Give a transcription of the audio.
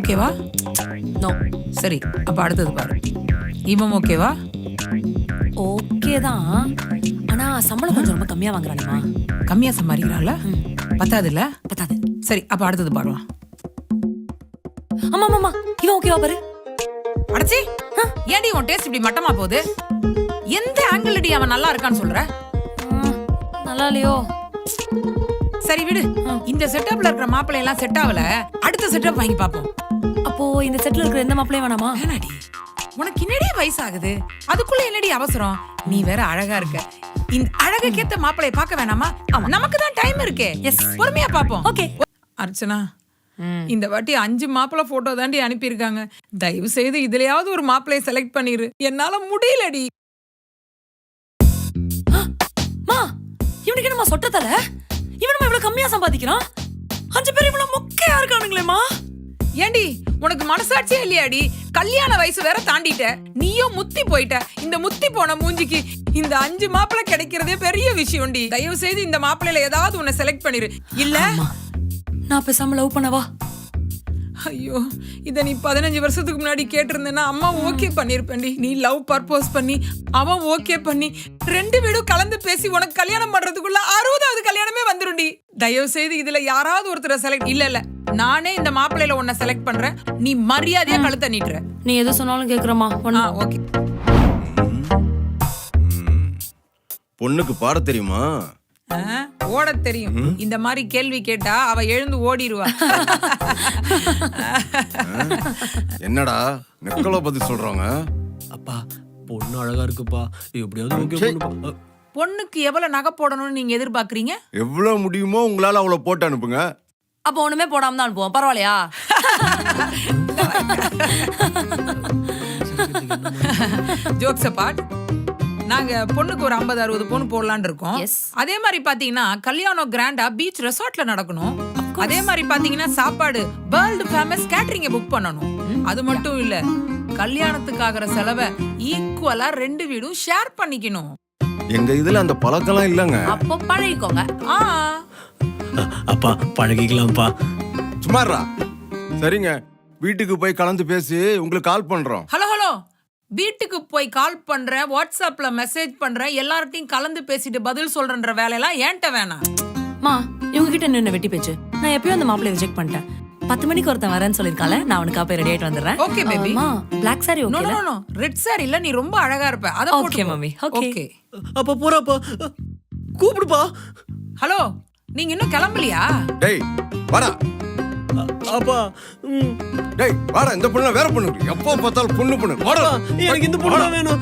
ஓகேவா? நோ. சரி, அப்ப அடுத்தது பாரு. இவன் ஓகேவா? ஓகே தான். ஆனா சம்பளம் கொஞ்சம் ரொம்ப கம்மியா வாங்குறானேமா. கம்மியா சம்பாதிக்கிறாள். பத்தாது இல்ல? பத்தாது. சரி, அப்ப அடுத்தது பாருவான். ஆமா ஆமா, இவன் ஓகேவா பாரு. அடச்சி, ஏன்டி உன் டேஸ்ட் இப்படி மட்டமா போகுது? எந்த ஆங்கிள் அடி அவன் நல்லா இருக்கான்னு சொல்ற? நல்லா இல்லையோ? சரி விடு. இந்த செட்டப்ல இருக்கிற மாப்பிள்ளை எல்லாம் செட் ஆகல. அடுத்த செட்டப் வாங்கி பாப்போம். அப்போ இந்த செட்ல இருக்கிற எந்த மாப்பிளையும் வேணாமா? வேணாடி, உனக்கு என்னடி வயசாகுது, அதுக்குள்ள என்னடி அவசரம்? நீ வேற அழகா இருக்க. இந்த அழகுக்கேத்த மாப்பிளைய பார்க்க வேணாமா? நமக்கு தான் டைம் இருக்கே. எஸ், பொறுமையா பாப்போம். ஓகே. அர்ச்சனா, இந்த வாட்டி 5 மாப்பிள்ளை போட்டோ தாண்டி அனுப்பியிருக்காங்க. தயவு செய்து இதுலயாவது ஒரு மாப்பிளைய செலக்ட் பண்ணிரு. என்னால முடியலடி. மா, இவனுக்கு என்னமா சொட்டத்தல? இவனுமா இவ்வளவு கம்மியா சம்பாதிக்கிறான்? 5 பேர் இவ்வளவு மொக்கையா இருக்கானுங்களேமா. ஏண்டி, உனக்கு மனசாட்சியே இல்லையாடி? கல்யாண வயசு வேற தாண்டிட்ட, நீயும் முத்தி போயிட்ட. இந்த முத்தி போன மூஞ்சிக்கு இந்த 5 மாப்பிள்ளை கிடைக்கிறதே பெரிய விஷயம்டி. தயவு செய்து இந்த மாப்பிள்ளையில ஏதாவது உன்னை செலக்ட் பண்ணிரு. இல்ல நான் பேசாம லவ் பண்ணவா? ஐயோ, இத நீ 15 வருஷத்துக்கு முன்னாடி கேட்டிருந்தேன்னா அம்மா ஓகே பண்ணிருப்பேன்டி. நீ லவ் பர்போஸ் பண்ணி அவன் ஓகே பண்ணி 2 வீடும் கலந்து பேசி உனக்கு கல்யாணம் பண்றதுக்குள்ள 60வது கல்யாணமே வந்துரும்டி. தயவு செய்து இதுல யாராவது ஒருத்தரை செலக்ட். இல்ல நானே இந்த மாப்பிள்ளையில உன்னை செலக்ட் பண்றேன். நீ மரியாதையா கழுத்த நீட்டுற. நீ எது சொன்னாலும் கேக்குறமா. ஓகே. பொண்ணுக்கு பாட தெரியுமா? ஓட தெரியும். இந்த மாதிரி கேள்வி கேட்டா அவ எழுந்து ஓடிடுவா. என்னடா நெக்கலோ பத்தி சொல்றாங்க? அப்பா பொண்ணு அழகா இருக்குப்பா, எப்படியாவது ஓகே பண்ணுப்பா. பொண்ணுக்கு எவ்வளவு நகை போடணும்னு நீங்க எதிர்பார்க்கறீங்க? எவ்வளவு முடியுமோ உங்களால அவளை போட்டு அனுப்புங்க. அப்ப ஒண்ணுமே போடாம தான் அனுப்புவோம். பரவாயில்லையா? ஜோக்ஸ் அபார்ட், நாங்க பொண்ணுக்கு ஒரு 50-60 பொண்ணு போடலான்னு இருக்கோம். அதே மாதிரி பாத்தீங்கன்னா கல்யாணம் கிராண்டா பீச் ரெசார்ட்ல நடக்கணும். அதே மாதிரி பாத்தீங்கன்னா சாப்பாடு வேர்ல்ட் ஃபேமஸ் கேட்டரிங்க புக் பண்ணணும். அது மட்டும் இல்ல, கல்யாணத்துக்கு ஆகிற செலவை ஈக்குவலா 2 வீடும் ஷேர் பண்ணிக்கணும். எங்க இதுல அந்த பழக்கம்லாம் இல்லங்க. அப்போ பழகிக்கோங்க. அப்பா பழகிக்கலாம்ப்பா. சும்மாறா. சரிங்க, வீட்டுக்கு போய் கலந்து பேசி உங்களுக்கு கால் பண்றோம். ஹலோ, வீட்டுக்கு போய் கால் பண்றேன், வாட்ஸ்அப்ல மெசேஜ் பண்றேன், எல்லார்ட்டையும் கலந்து பேசிட்டு பதில் சொல்றன்ற வேலையெல்லாம் ஏன்ட்ட வேணாம். மா, இவங்க கிட்ட நின்னு வெட்டி பேச்சு. நான் எப்பயும் அந்த மாப்பிளைய ரிஜெக்ட் பண்ணிட்டேன். 10 மணிக்கு ஒருத்தன் வரேன்னு சொல்லிருக்கால, நான் அவனுக்கு போய் ரெடி ஆயிட்டு வந்துடுறேன். Okay baby. Black saree no okay. No, red saree இல்ல, நீ ரொம்ப அழகா இருப்ப. அத ஓகே போட்டு மம்மி. ஓகே. அப்பா போறாப்பா, கூப்பிடுப்பா. ஹலோ, நீங்க இன்னும் கிளம்பலையா? டேய் வாடா. அப்பா டேய் வாடா. இந்த பொண்ணு வேற பொண்ணு. எப்போ பார்த்தாலும் பொண்ணு. வாடா. எனக்கு இந்த பொண்ணு தான் வேணும்.